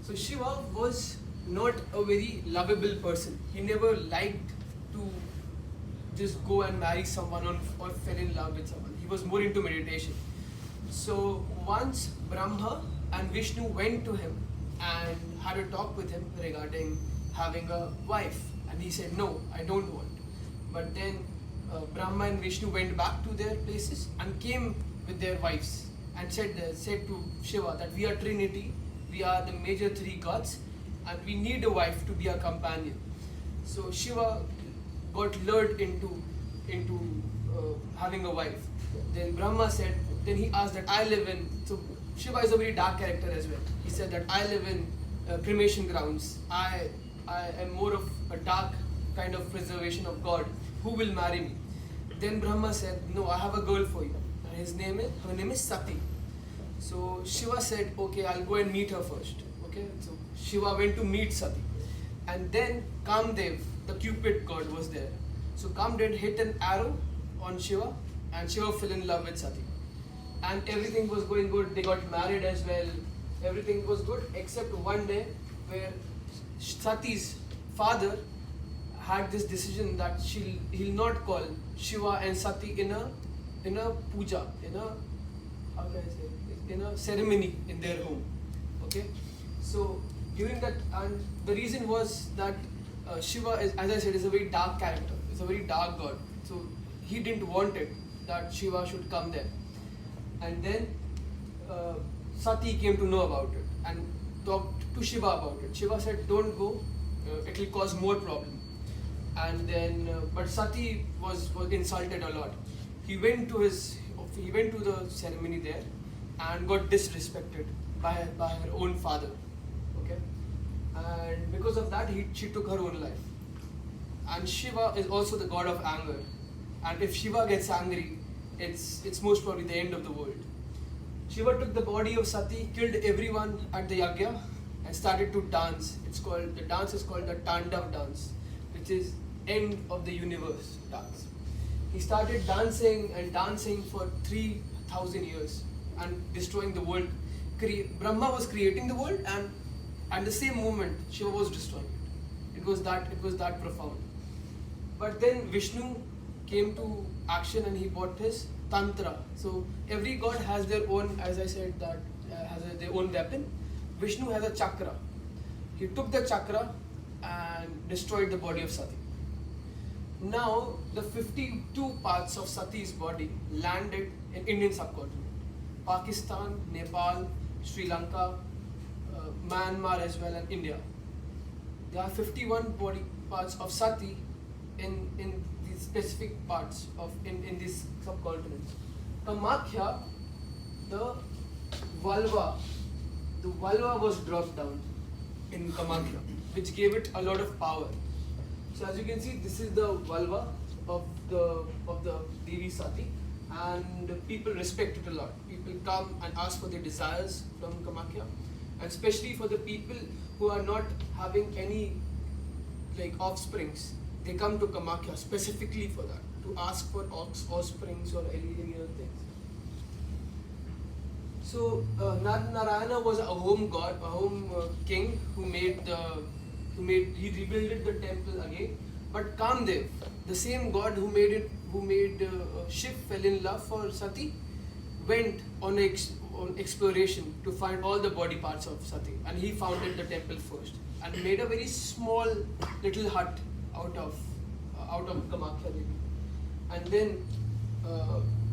So Shiva was not a very lovable person. He never liked to just go and marry someone or fell in love with someone. He was more into meditation. So once Brahma and Vishnu went to him and had a talk with him regarding having a wife, and he said, no, I don't want. But then Brahma and Vishnu went back to their places and came with their wives and said to Shiva that we are Trinity, we are the major three gods, and we need a wife to be our companion. So Shiva got lured into having a wife. Then Brahma said, then he asked that I live in, so Shiva is a very dark character as well. He said that I live in cremation grounds. I am more of a dark kind of preservation of God. Who will marry me? Then Brahma said, no, I have a girl for you. And her name is Sati. So Shiva said, okay, I'll go and meet her first. Okay, so Shiva went to meet Sati. And then Kamdev, the Cupid god, was there. So Kamdev hit an arrow on Shiva, and Shiva fell in love with Sati. And everything was going good. They got married as well. Everything was good except one day where Sati's father had this decision that he'll not call Shiva and Sati in a puja, how can I say, in a ceremony in their home. Okay, so during that, and the reason was that Shiva is, as I said, is a very dark character. It's a very dark god. So he didn't want it that Shiva should come there. And then Sati came to know about it and talked to Shiva about it. Shiva said, don't go, it will cause more problem. And then, but Sati was insulted a lot. He went to the ceremony there and got disrespected by her own father. Okay, and because of that, she took her own life. And Shiva is also the god of anger. And if Shiva gets angry, it's most probably the end of the world. Shiva took the body of Sati, killed everyone at the yagya, and started to dance. The dance is called the Tandav dance, which is end of the universe dance. He started dancing and dancing for 3,000 years and destroying the world. Brahma was creating the world, and at the same moment Shiva was destroying it. It was that profound. But then Vishnu came to action and he brought his tantra. So every god has their own, as I said, that has their own weapon. Vishnu has a chakra. He took the chakra and destroyed the body of Sati. Now the 52 parts of Sati's body landed in Indian subcontinent. Pakistan, Nepal, Sri Lanka, Myanmar as well, and India. There are 51 body parts of Sati in these specific parts of in this subcontinent. Kamakhya, the vulva was dropped down in Kamakhya, which gave it a lot of power. So as you can see, this is the vulva of the Devi Sati, and people respect it a lot. People come and ask for their desires from Kamakhya, and especially for the people who are not having any offsprings, they come to Kamakhya specifically for that, to ask for offsprings or any other things. So Narayana was a home god, a home king who he rebuilt the temple again. But Kamdev, the same god who made Shiv fell in love for Sati, went on exploration to find all the body parts of Sati, and he founded the temple first and made a very small little hut out of Kamakhya Devi. And then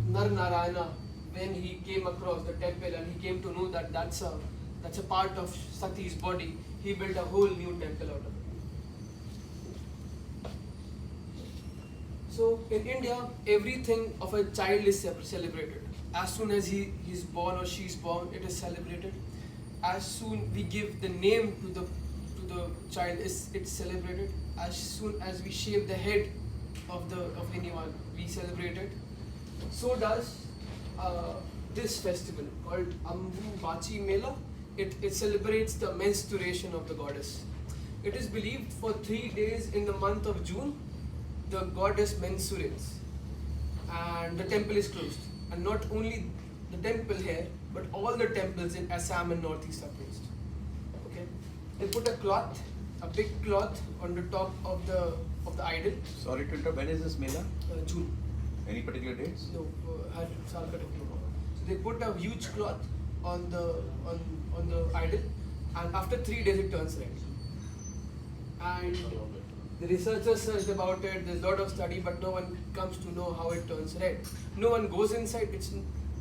Narayana, when he came across the temple and he came to know that that's a part of Sati's body, he built a whole new temple out of it. So in India, everything of a child is celebrated. As soon as he's born or she's born, it is celebrated. As soon we give the name to the child, it's celebrated. As soon as we shave the head of anyone, we celebrate it. So does this festival called Ambu Mela. It celebrates the menstruation of the goddess. It is believed for 3 days in the month of June, the goddess menstruates and the temple is closed. And not only the temple here, but all the temples in Assam and Northeast are closed. Okay. They put a cloth, a big cloth on the top of the idol. Sorry to interrupt. When is this Mela? June. Any particular dates? No, हर साल का time होगा. So they put a huge cloth on the idol, and after 3 days it turns red. And the researchers searched about it. There's a lot of study, but no one comes to know how it turns red. No one goes inside.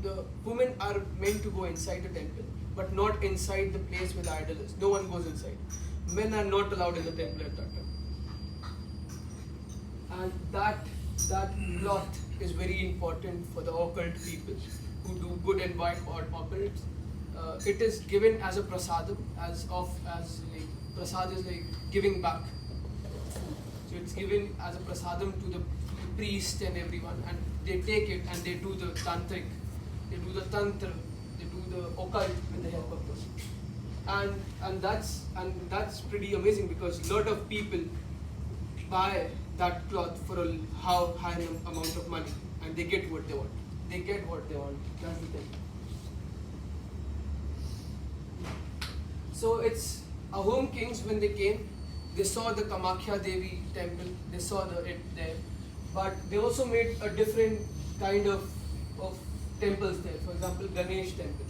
The women are meant to go inside the temple, but not inside the place where the idol is. No one goes inside. Men are not allowed in the temple at that time. And that cloth is very important for the occult people who do good and bad or occult. It is given as a prasadam, as like prasad is like giving back. So it's given as a prasadam to the priest and everyone, and they take it and they do the tantric, they do the tantra, they do the occult with the help of this. And that's pretty amazing, because a lot of people buy that cloth for a high amount of money, and they get what they want. They get what they want. That's the thing. So it's Ahom kings, when they came, they saw the Kamakhya Devi temple, they saw it there, but they also made a different kind of temples there. For example, Ganesh temple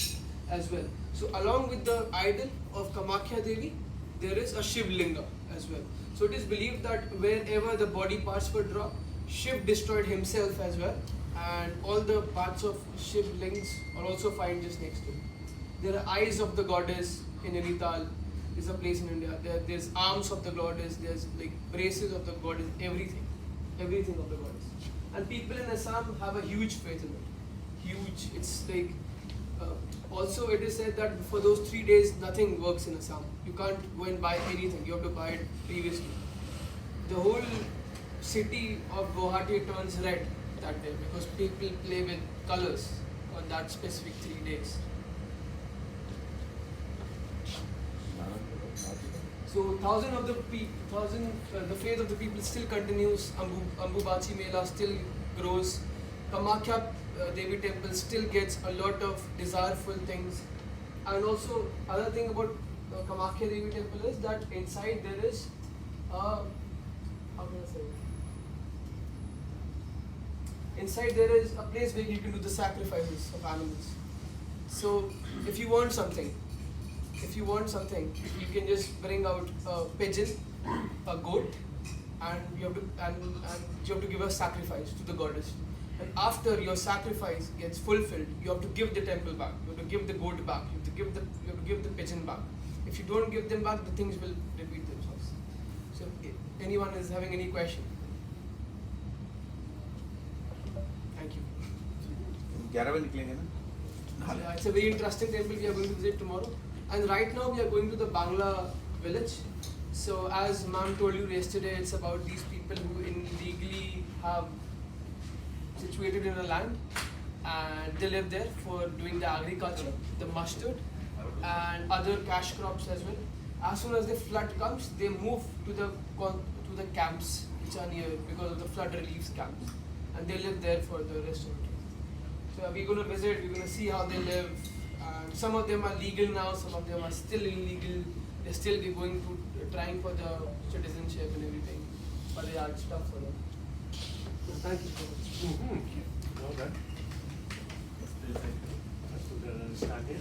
as well. So along with the idol of Kamakhya Devi, there is a Shiv Linga as well. So it is believed that wherever the body parts were dropped, Shiv destroyed himself as well, and all the parts of Shiv lings are also found just next to it. There are eyes of the goddess in Nainital. There's a place in India. There's arms of the goddess. There's like braces of the goddess. Everything of the goddess. And people in Assam have a huge faith in it. Huge. It's like. Also, it is said that for those 3 days, nothing works in Assam. You can't go and buy anything. You have to buy it previously. The whole city of Guwahati turns red that day because people play with colors on that specific 3 days. So the faith of the people still continues. Ambubachi Mela still grows. Kamakhya Devi temple still gets a lot of desireful things. And also, other thing about Kamakhya Devi temple is that inside there is inside there is a place where you can do the sacrifices of animals. So if you want something, you can just bring out a pigeon, a goat, and you have to give a sacrifice to the goddess. And after your sacrifice gets fulfilled, you have to give the temple back. You have to give the goat back. You have to give the pigeon back. If you don't give them back, the things will repeat themselves. So, if anyone is having any question? Thank you. 11 बजे निकलेंगे ना? Yeah, it's a very interesting temple we are going to visit tomorrow. And right now we are going to the Bangla village. So as ma'am told you yesterday, it's about these people who illegally have situated in a land and they live there for doing the agriculture, the mustard and other cash crops as well. As soon as the flood comes, they move to the camps which are near because of the flood relief camps, and they live there for the rest of the time. So we're going to visit, we're going to see how they live. Some of them are legal now, some of them are still illegal. They're still going to trying for the citizenship and everything, but they are tough for them. Thank you so much. Well done. I still don't understand it.